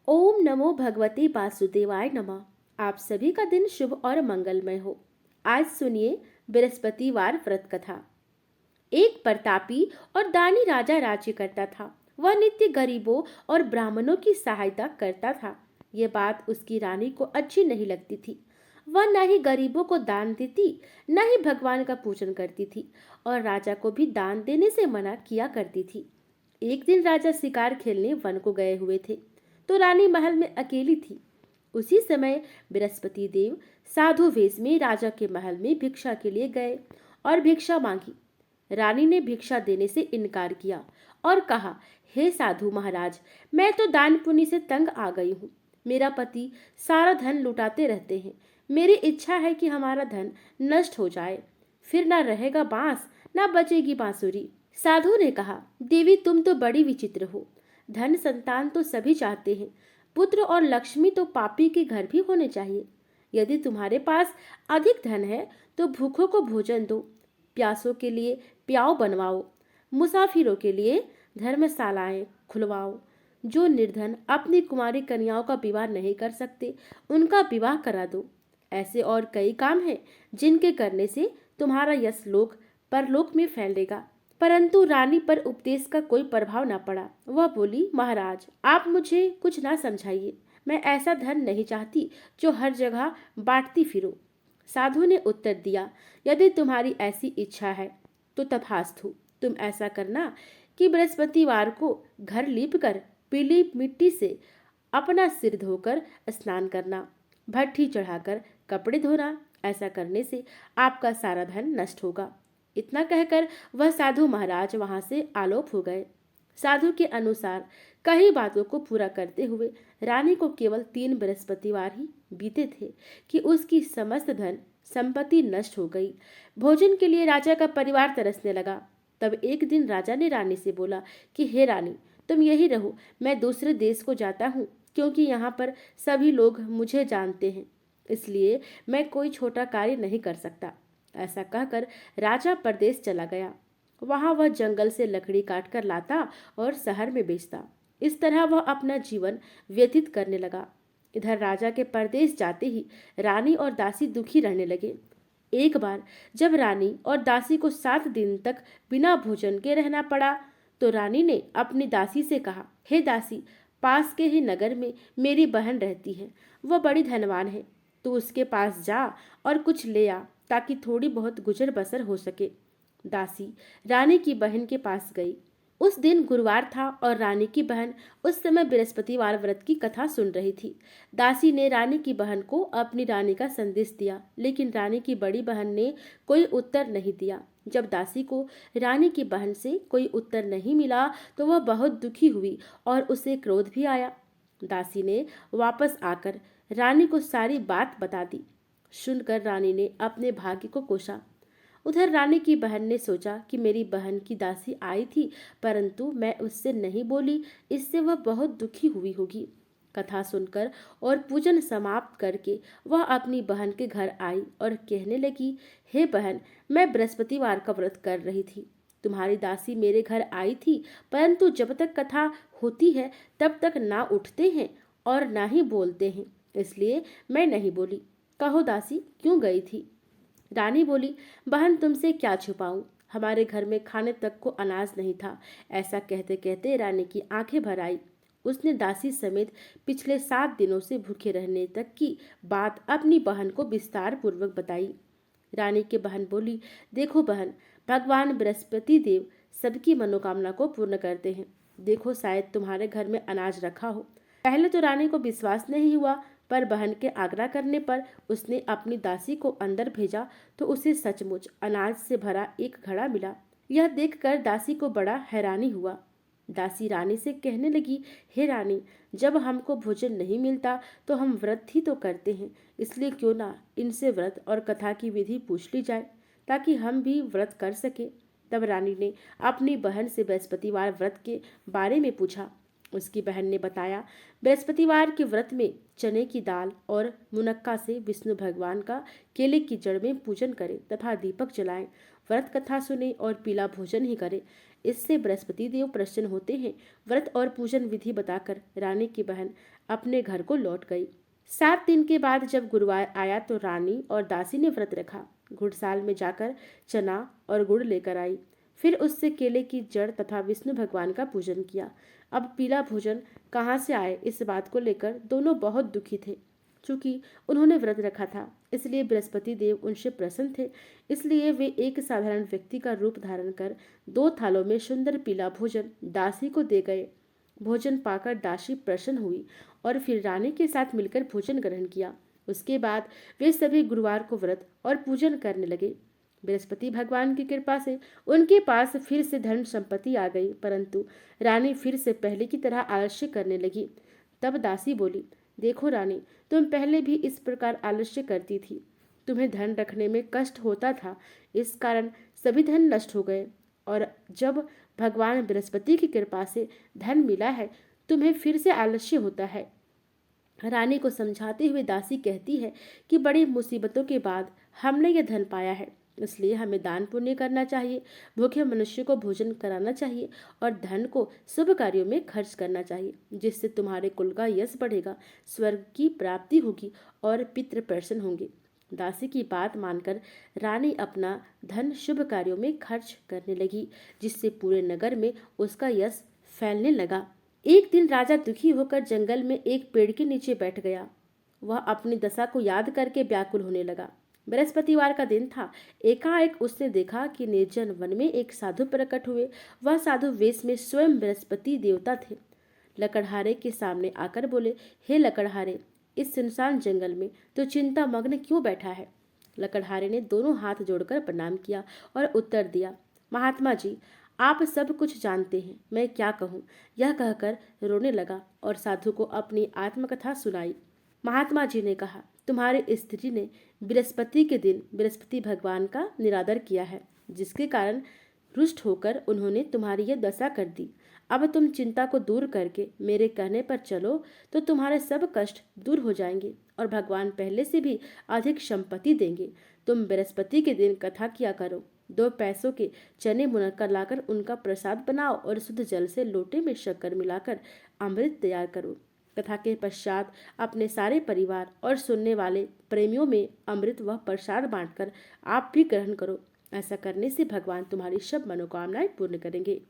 ओम नमो भगवते वासुदेवाय नमः। आप सभी का दिन शुभ और मंगलमय हो। आज सुनिए बृहस्पतिवार व्रत कथा। एक प्रतापी और दानी राजा राज्य करता था। वह नित्य गरीबों और ब्राह्मणों की सहायता करता था। ये बात उसकी रानी को अच्छी नहीं लगती थी। वह न ही गरीबों को दान देती, न ही भगवान का पूजन करती थी और राजा को भी दान देने से मना किया करती थी। एक दिन राजा शिकार खेलने वन को गए हुए थे, तो रानी महल में अकेली थी। उसी समय बृहस्पति देव साधु वेश में राजा के महल में भिक्षा के लिए गए और भिक्षा मांगी। रानी ने भिक्षा देने से इनकार किया और कहा, हे साधु महाराज, मैं तो दान पुण्य से तंग आ गई हूँ। मेरा पति सारा धन लुटाते रहते हैं। मेरी इच्छा है कि हमारा धन नष्ट हो जाए, फिर ना रहेगा बांस ना बचेगी बांसुरी। साधु ने कहा, देवी तुम तो बड़ी विचित्र हो। धन संतान तो सभी चाहते हैं, पुत्र और लक्ष्मी तो पापी के घर भी होने चाहिए। यदि तुम्हारे पास अधिक धन है तो भूखों को भोजन दो, प्यासों के लिए प्याऊ बनवाओ, मुसाफिरों के लिए धर्मशालाएं खुलवाओ। जो निर्धन अपनी कुमारी कन्याओं का विवाह नहीं कर सकते, उनका विवाह करा दो। ऐसे और कई काम हैं जिनके करने से तुम्हारा यश लोक परलोक में फैलेगा। परंतु रानी पर उपदेश का कोई प्रभाव न पड़ा। वह बोली, महाराज आप मुझे कुछ ना समझाइए। मैं ऐसा धन नहीं चाहती जो हर जगह बांटती फिरूं। साधु ने उत्तर दिया, यदि तुम्हारी ऐसी इच्छा है तो तथास्तु। तुम ऐसा करना कि बृहस्पतिवार को घर लीप कर पीली मिट्टी से अपना सिर धोकर स्नान करना, भट्ठी चढ़ाकर कपड़े धोना। ऐसा करने से आपका सारा धन नष्ट होगा। इतना कहकर वह साधु महाराज वहां से आलोप हो गए। साधु के अनुसार कई बातों को पूरा करते हुए रानी को केवल 3 बृहस्पतिवार ही बीते थे कि उसकी समस्त धन संपत्ति नष्ट हो गई। भोजन के लिए राजा का परिवार तरसने लगा। तब एक दिन राजा ने रानी से बोला कि हे रानी, तुम यही रहो, मैं दूसरे देश को जाता हूँ, क्योंकि यहाँ पर सभी लोग मुझे जानते हैं, इसलिए मैं कोई छोटा कार्य नहीं कर सकता। ऐसा कहकर राजा परदेश चला गया। वहां वह जंगल से लकड़ी काट कर लाता और शहर में बेचता। इस तरह वह अपना जीवन व्यतीत करने लगा। इधर राजा के परदेश जाते ही रानी और दासी दुखी रहने लगे। एक बार जब रानी और दासी को 7 दिन तक बिना भोजन के रहना पड़ा, तो रानी ने अपनी दासी से कहा, हे दासी, पास के ही नगर में मेरी बहन रहती है। वह बड़ी धनवान है। तू उसके पास जा और कुछ ले आ, ताकि थोड़ी बहुत गुजर बसर हो सके। दासी रानी की बहन के पास गई। उस दिन गुरुवार था और रानी की बहन उस समय बृहस्पतिवार व्रत की कथा सुन रही थी। दासी ने रानी की बहन को अपनी रानी का संदेश दिया, लेकिन रानी की बड़ी बहन ने कोई उत्तर नहीं दिया। जब दासी को रानी की बहन से कोई उत्तर नहीं मिला तो वह बहुत दुखी हुई और उसे क्रोध भी आया। दासी ने वापस आकर रानी को सारी बात बता दी। सुनकर रानी ने अपने भाग्य को कोसा। उधर रानी की बहन ने सोचा कि मेरी बहन की दासी आई थी, परंतु मैं उससे नहीं बोली, इससे वह बहुत दुखी हुई होगी। कथा सुनकर और पूजन समाप्त करके वह अपनी बहन के घर आई और कहने लगी, हे बहन, मैं बृहस्पतिवार का व्रत कर रही थी। तुम्हारी दासी मेरे घर आई थी, परंतु जब तक कथा होती है तब तक ना उठते हैं और ना ही बोलते हैं, इसलिए मैं नहीं बोली। कहो दासी, क्यों गई थी? रानी बोली, बहन तुमसे क्या छुपाऊं, हमारे घर में खाने तक को अनाज नहीं था। ऐसा कहते कहते रानी की आंखें भर आई। उसने दासी समेत पिछले 7 दिनों से भूखे रहने तक की बात अपनी बहन को विस्तार पूर्वक बताई। रानी की बहन बोली, देखो बहन, भगवान बृहस्पति देव सबकी मनोकामना को पूर्ण करते हैं। देखो, शायद तुम्हारे घर में अनाज रखा हो। पहले तो रानी को विश्वास नहीं हुआ, पर बहन के आग्रह करने पर उसने अपनी दासी को अंदर भेजा तो उसे सचमुच अनाज से भरा एक घड़ा मिला। यह देखकर दासी को बड़ा हैरानी हुआ। दासी रानी से कहने लगी, हे रानी, जब हमको भोजन नहीं मिलता तो हम व्रत ही तो करते हैं, इसलिए क्यों ना इनसे व्रत और कथा की विधि पूछ ली जाए, ताकि हम भी व्रत कर सके। तब रानी ने अपनी बहन से बृहस्पतिवार व्रत के बारे में पूछा। उसकी बहन ने बताया, बृहस्पतिवार के व्रत में चने की दाल और मुनक्का से विष्णु भगवान का केले की जड़ में पूजन करें तथा दीपक जलाएं। व्रत कथा सुने और पीला भोजन ही करे। इससे बृहस्पति देव प्रसन्न होते हैं। व्रत और पूजन विधि बताकर रानी की बहन अपने घर को लौट गई। 7 दिन के बाद जब गुरुवार आया तो रानी और दासी ने व्रत रखा। घुड़साल में जाकर चना और गुड़ लेकर आई। फिर उससे केले की जड़ तथा विष्णु भगवान का पूजन किया। अब पीला भोजन कहाँ से आए, इस बात को लेकर दोनों बहुत दुखी थे। चूंकि उन्होंने व्रत रखा था, इसलिए बृहस्पति देव उनसे प्रसन्न थे। इसलिए वे एक साधारण व्यक्ति का रूप धारण कर 2 थालों में सुंदर पीला भोजन दासी को दे गए। भोजन पाकर दासी प्रसन्न हुई और फिर रानी के साथ मिलकर भोजन ग्रहण किया। उसके बाद वे सभी गुरुवार को व्रत और पूजन करने लगे। बृहस्पति भगवान की कृपा से उनके पास फिर से धन संपत्ति आ गई, परंतु रानी फिर से पहले की तरह आलस्य करने लगी। तब दासी बोली, देखो रानी, तुम पहले भी इस प्रकार आलस्य करती थी। तुम्हें धन रखने में कष्ट होता था, इस कारण सभी धन नष्ट हो गए, और जब भगवान बृहस्पति की कृपा से धन मिला है, तुम्हें फिर से आलस्य होता है। रानी को समझाते हुए दासी कहती है कि बड़ी मुसीबतों के बाद हमने यह धन पाया है, इसलिए हमें दान पुण्य करना चाहिए, भूखे मनुष्य को भोजन कराना चाहिए और धन को शुभ कार्यों में खर्च करना चाहिए, जिससे तुम्हारे कुल का यश बढ़ेगा, स्वर्ग की प्राप्ति होगी और पितृ प्रसन्न होंगे। दासी की बात मानकर रानी अपना धन शुभ कार्यों में खर्च करने लगी, जिससे पूरे नगर में उसका यश फैलने लगा। एक दिन राजा दुखी होकर जंगल में एक पेड़ के नीचे बैठ गया। वह अपनी दशा को याद करके व्याकुल होने लगा। बृहस्पतिवार का दिन था। एकाएक उसने देखा कि निर्जन वन में एक साधु प्रकट हुए। वह साधु वेश में स्वयं बृहस्पति देवता थे। लकड़हारे के सामने आकर बोले, हे लकड़हारे, इस सुनसान जंगल में तो चिंता मग्न क्यों बैठा है? लकड़हारे ने दोनों हाथ जोड़कर प्रणाम किया और उत्तर दिया, महात्मा जी, आप सब कुछ जानते हैं, मैं क्या कहूँ। यह कहकर रोने लगा और साधु को अपनी आत्मकथा सुनाई। महात्मा जी ने कहा, तुम्हारी स्त्री ने बृहस्पति के दिन बृहस्पति भगवान का निरादर किया है, जिसके कारण रुष्ट होकर उन्होंने तुम्हारी यह दशा कर दी। अब तुम चिंता को दूर करके मेरे कहने पर चलो तो तुम्हारे सब कष्ट दूर हो जाएंगे और भगवान पहले से भी अधिक संपत्ति देंगे। तुम बृहस्पति के दिन कथा किया करो। 2 पैसों के चने मुनक्कर लाकर उनका प्रसाद बनाओ और शुद्ध जल से लोटे में शक्कर मिलाकर अमृत तैयार करो। कथा के पश्चात अपने सारे परिवार और सुनने वाले प्रेमियों में अमृत व प्रसाद बांटकर आप भी ग्रहण करो। ऐसा करने से भगवान तुम्हारी सब मनोकामनाएं पूर्ण करेंगे।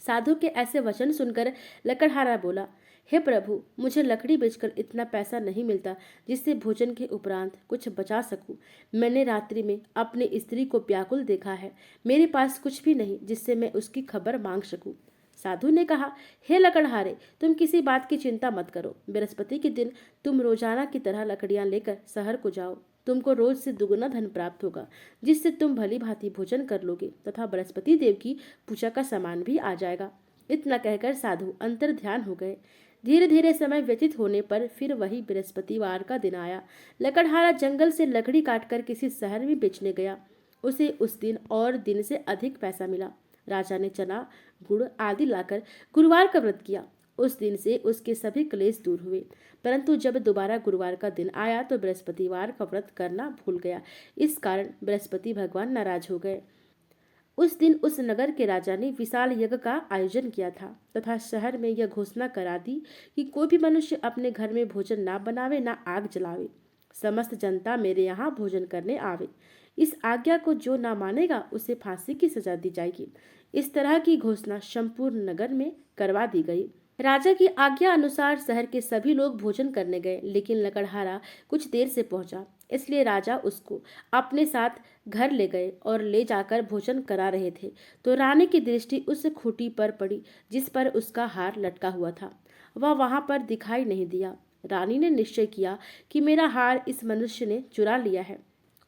साधु के ऐसे वचन सुनकर लकड़हारा बोला, हे प्रभु, मुझे लकड़ी बेचकर इतना पैसा नहीं मिलता जिससे भोजन के उपरांत कुछ बचा सकूं। मैंने रात्रि में अपनी स्त्री को व्याकुल देखा है। मेरे पास कुछ भी नहीं जिससे मैं उसकी खबर मांग सकूं। साधु ने कहा, हे लकड़हारे, तुम किसी बात की चिंता मत करो। बृहस्पति के दिन तुम रोजाना की तरह लकड़ियां लेकर शहर को जाओ। तुमको रोज से दुगुना धन प्राप्त होगा, जिससे तुम भली भांति भोजन कर लोगे तथा बृहस्पति देव की पूजा का सामान भी आ जाएगा। इतना कहकर साधु अंतर ध्यान हो गए। धीरे धीरे समय व्यतीत होने पर फिर वही बृहस्पतिवार का दिन आया। लकड़हारा जंगल से लकड़ी काटकर किसी शहर में बेचने गया। उसे उस दिन और दिन से अधिक पैसा मिला। राजा ने चना, गुड़ आदि लाकर गुरुवार का व्रत किया। उस दिन से उसके सभी क्लेश दूर हुए। परंतु जब दोबारा गुरुवार का दिन आया तो बृहस्पतिवार का व्रत करना भूल गया। इस कारण बृहस्पति भगवान नाराज हो गए। उस दिन उस नगर के राजा ने विशाल यज्ञ का आयोजन किया था तथा शहर में यह घोषणा करा दी कि कोई भी मनुष्य अपने घर में भोजन ना बनावे, ना आग जलावे। समस्त जनता मेरे यहाँ भोजन करने आवे। इस आज्ञा को जो ना मानेगा उसे फांसी की सजा दी जाएगी। इस तरह की घोषणा संपूर्ण नगर में करवा दी गई। राजा की आज्ञा अनुसार शहर के सभी लोग भोजन करने गए, लेकिन लकड़हारा कुछ देर से पहुंचा, इसलिए राजा उसको अपने साथ घर ले गए और ले जाकर भोजन करा रहे थे तो रानी की दृष्टि उस खूंटी पर पड़ी जिस पर उसका हार लटका हुआ था। वह वहां पर दिखाई नहीं दिया। रानी ने निश्चय किया कि मेरा हार इस मनुष्य ने चुरा लिया है।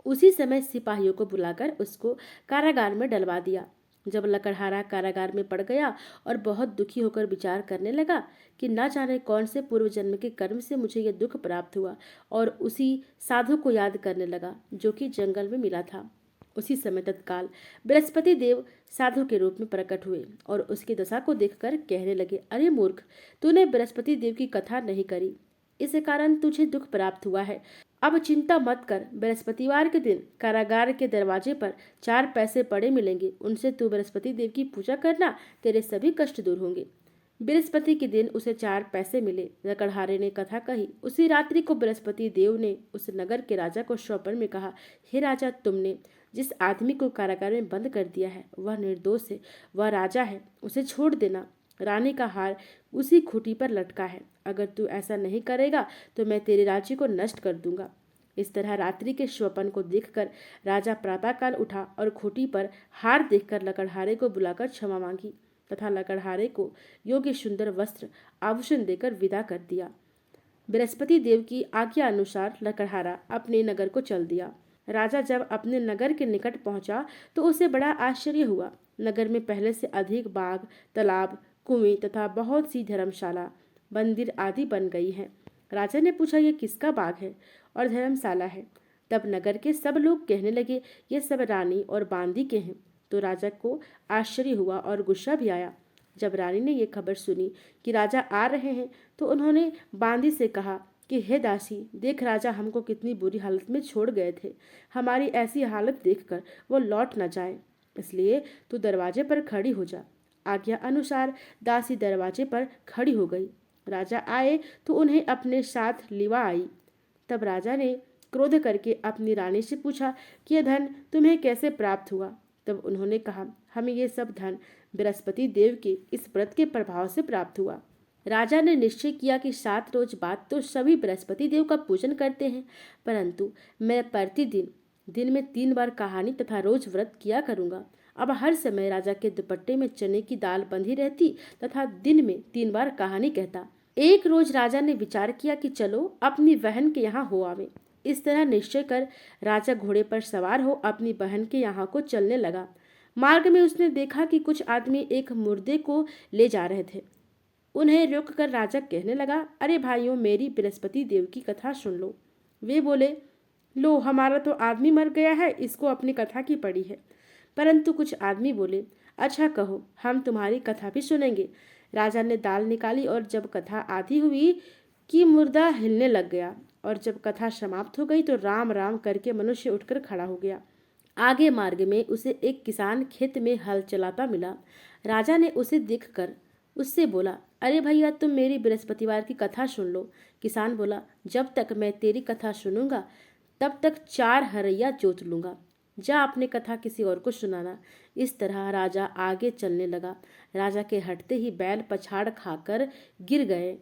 उसी समय सिपाहियों को बुलाकर उसको कारागार में डलवा दिया। जब लकड़हारा कारागार में पड़ गया और बहुत दुखी होकर विचार करने लगा कि न जाने कौन से पूर्व जन्म के कर्म से मुझे यह दुख प्राप्त हुआ, और उसी साधु को याद करने लगा जो कि जंगल में मिला था। उसी समय तत्काल बृहस्पति देव साधु के रूप में प्रकट हुए और उसकी दशा को देखकर कहने लगे, अरे मूर्ख, तूने बृहस्पति देव की कथा नहीं करी, इस कारण तुझे दुख प्राप्त हुआ है। अब चिंता मत कर, बृहस्पतिवार के दिन कारागार के दरवाजे पर 4 पैसे पड़े मिलेंगे, उनसे तू बृहस्पति देव की पूजा करना, तेरे सभी कष्ट दूर होंगे। बृहस्पति के दिन उसे 4 पैसे मिले। लकड़हारे ने कथा कही। उसी रात्रि को बृहस्पति देव ने उस नगर के राजा को स्वप्न में कहा, हे राजा, तुमने जिस आदमी को कारागार में बंद कर दिया है वह निर्दोष है, वह राजा है, उसे छोड़ देना। रानी का हार उसी खूंटी पर लटका है, अगर तू ऐसा नहीं करेगा तो मैं तेरे राज्य को नष्ट कर दूंगा। इस तरह रात्रि के स्वप्न को देखकर राजा प्रातःकाल उठा और खूंटी पर हार देखकर लकड़हारे को बुलाकर क्षमा मांगी तथा लकड़हारे को योग्य सुंदर वस्त्र आभूषण देकर विदा कर दिया। बृहस्पति देव की आज्ञा अनुसार लकड़हारा अपने नगर को चल दिया। राजा जब अपने नगर के निकट पहुंचा तो उसे बड़ा आश्चर्य हुआ। नगर में पहले से अधिक बाग, तालाब, कुएं तथा बहुत सी धर्मशाला, मंदिर आदि बन गई हैं। राजा ने पूछा, ये किसका बाग है और धर्मशाला है? तब नगर के सब लोग कहने लगे, ये सब रानी और बांदी के हैं। तो राजा को आश्चर्य हुआ और गुस्सा भी आया। जब रानी ने यह खबर सुनी कि राजा आ रहे हैं तो उन्होंने बांदी से कहा कि हे दासी, देख राजा हमको कितनी बुरी हालत में छोड़ गए थे। हमारी ऐसी हालत देखकर वो लौट न जाए, इसलिए तू दरवाजे पर खड़ी हो जा। आज्ञा अनुसार दासी दरवाजे पर खड़ी हो गई। राजा आए तो उन्हें अपने साथ लिवा आई। तब राजा ने क्रोध करके अपनी रानी से पूछा कि यह धन तुम्हें कैसे प्राप्त हुआ? तब उन्होंने कहा, हमें ये सब धन बृहस्पति देव के इस व्रत के प्रभाव से प्राप्त हुआ। राजा ने निश्चय किया कि 7 रोज बाद तो सभी बृहस्पति देव का पूजन करते हैं, परंतु मैं प्रतिदिन दिन में 3 बार कहानी तथा रोज व्रत किया करूंगा। अब हर समय राजा के दुपट्टे में चने की दाल बंधी रहती तथा दिन में 3 बार कहानी कहता। एक रोज राजा ने विचार किया कि चलो अपनी बहन के यहाँ हो आवे। इस तरह निश्चय कर राजा घोड़े पर सवार हो अपनी बहन के यहाँ को चलने लगा। मार्ग में उसने देखा कि कुछ आदमी एक मुर्दे को ले जा रहे थे। उन्हें रोक कर राजा कहने लगा, अरे भाइयों, मेरी बृहस्पति देव की कथा सुन लो। वे बोले, लो, हमारा तो आदमी मर गया है, इसको अपनी कथा की पड़ी है। परंतु कुछ आदमी बोले, अच्छा कहो, हम तुम्हारी कथा भी सुनेंगे। राजा ने दाल निकाली और जब कथा आधी हुई कि मुर्दा हिलने लग गया, और जब कथा समाप्त हो गई तो राम राम करके मनुष्य उठकर खड़ा हो गया। आगे मार्ग में उसे एक किसान खेत में हल चलाता मिला। राजा ने उसे देखकर उससे बोला, अरे भैया, तुम मेरी बृहस्पतिवार की कथा सुन लो। किसान बोला, जब तक मैं तेरी कथा सुनूंगा तब तक 4 हरैया जोत लूंगा। जा अपने कथा किसी और को सुनाना। इस तरह राजा आगे चलने लगा। राजा के हटते ही बैल पछाड़ खाकर गिर गए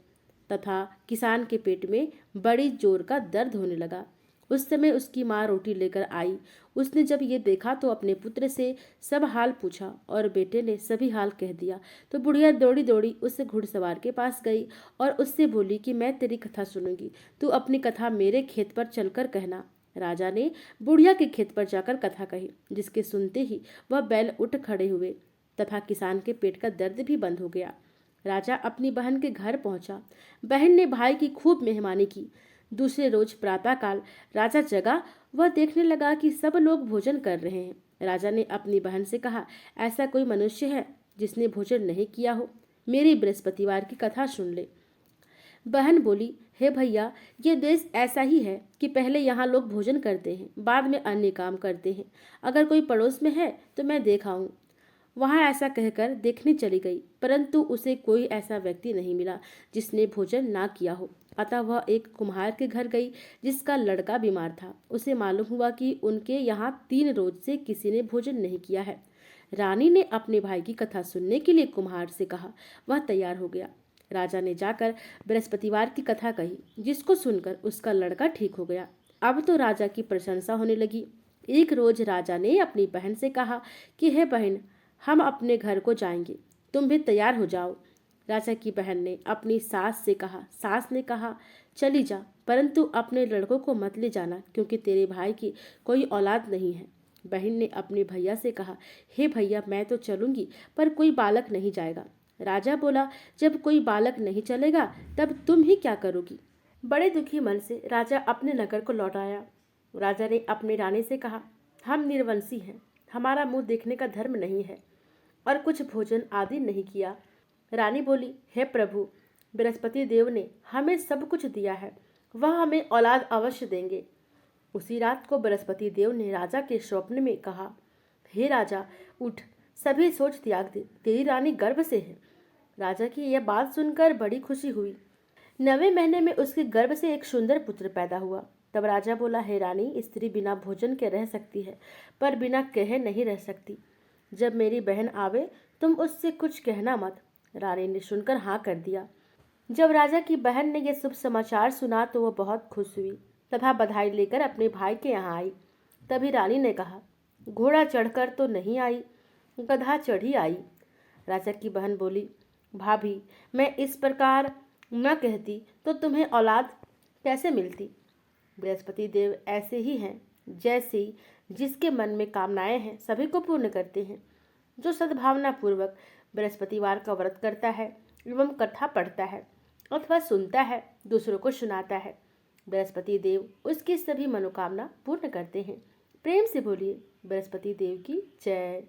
तथा किसान के पेट में बड़ी जोर का दर्द होने लगा। उस समय उसकी माँ रोटी लेकर आई। उसने जब ये देखा तो अपने पुत्र से सब हाल पूछा और बेटे ने सभी हाल कह दिया। तो बुढ़िया दौड़ी दौड़ी उस घुड़सवार के पास गई और उससे बोली कि मैं तेरी कथा सुनूंगी, तू अपनी कथा मेरे खेत पर चलकर कहना। राजा ने बुढ़िया के खेत पर जाकर कथा कही, जिसके सुनते ही वह बैल उठ खड़े हुए तथा किसान के पेट का दर्द भी बंद हो गया। राजा अपनी बहन के घर पहुंचा। बहन ने भाई की खूब मेहमानी की। दूसरे रोज प्रातःकाल राजा जगा। वह देखने लगा कि सब लोग भोजन कर रहे हैं। राजा ने अपनी बहन से कहा, ऐसा कोई मनुष्य है जिसने भोजन नहीं किया हो? मेरी बृहस्पतिवार की कथा सुन ले। बहन बोली, हे भैया, ये देश ऐसा ही है कि पहले यहाँ लोग भोजन करते हैं, बाद में अन्य काम करते हैं। अगर कोई पड़ोस में है तो मैं देख आऊं। वहाँ ऐसा कहकर देखने चली गई, परंतु उसे कोई ऐसा व्यक्ति नहीं मिला जिसने भोजन ना किया हो। अतः वह एक कुम्हार के घर गई जिसका लड़का बीमार था। उसे मालूम हुआ कि उनके यहाँ 3 रोज से किसी ने भोजन नहीं किया है। रानी ने अपने भाई की कथा सुनने के लिए कुम्हार से कहा। वह तैयार हो गया। राजा ने जाकर बृहस्पतिवार की कथा कही, जिसको सुनकर उसका लड़का ठीक हो गया। अब तो राजा की प्रशंसा होने लगी। एक रोज राजा ने अपनी बहन से कहा कि हे बहन, हम अपने घर को जाएंगे, तुम भी तैयार हो जाओ। राजा की बहन ने अपनी सास से कहा। सास ने कहा, चली जा, परंतु अपने लड़कों को मत ले जाना, क्योंकि तेरे भाई की कोई औलाद नहीं है। बहन ने अपने भैया से कहा, हे भैया, मैं तो चलूंगी, पर कोई बालक नहीं जाएगा। राजा बोला, जब कोई बालक नहीं चलेगा तब तुम ही क्या करोगी? बड़े दुखी मन से राजा अपने नगर को लौट आया। राजा ने अपनी रानी से कहा, हम निर्वंशी हैं, हमारा मुंह देखने का धर्म नहीं है और कुछ भोजन आदि नहीं किया। रानी बोली, हे प्रभु, बृहस्पति देव ने हमें सब कुछ दिया है वह हमें औलाद अवश्य देंगे। उसी रात को बृहस्पति देव ने राजा के स्वप्न में कहा, हे राजा, उठ, सभी सोच त्याग दे, तेरी रानी गर्भ से है। राजा की यह बात सुनकर बड़ी खुशी हुई। 9वें महीने में उसके गर्भ से एक सुंदर पुत्र पैदा हुआ। तब राजा बोला, हे रानी, स्त्री बिना भोजन के रह सकती है, पर बिना कहे नहीं रह सकती। जब मेरी बहन आवे तुम उससे कुछ कहना मत। रानी ने सुनकर हाँ कर दिया। जब राजा की बहन ने यह शुभ समाचार सुना तो वह बहुत खुश हुई तथा बधाई लेकर अपने भाई के यहाँ आई। तभी रानी ने कहा, घोड़ा चढ़कर तो नहीं आई, गधा चढ़ी आई। राजा की बहन बोली, भाभी, मैं इस प्रकार न कहती तो तुम्हें औलाद कैसे मिलती। बृहस्पति देव ऐसे ही हैं, जैसे जिसके मन में कामनाएं हैं सभी को पूर्ण करते हैं। जो सद्भावना पूर्वक बृहस्पतिवार का व्रत करता है एवं कथा पढ़ता है अथवा सुनता है, दूसरों को सुनाता है, बृहस्पति देव उसकी सभी मनोकामना पूर्ण करते हैं। प्रेम से बोलिए, बृहस्पति देव की जय।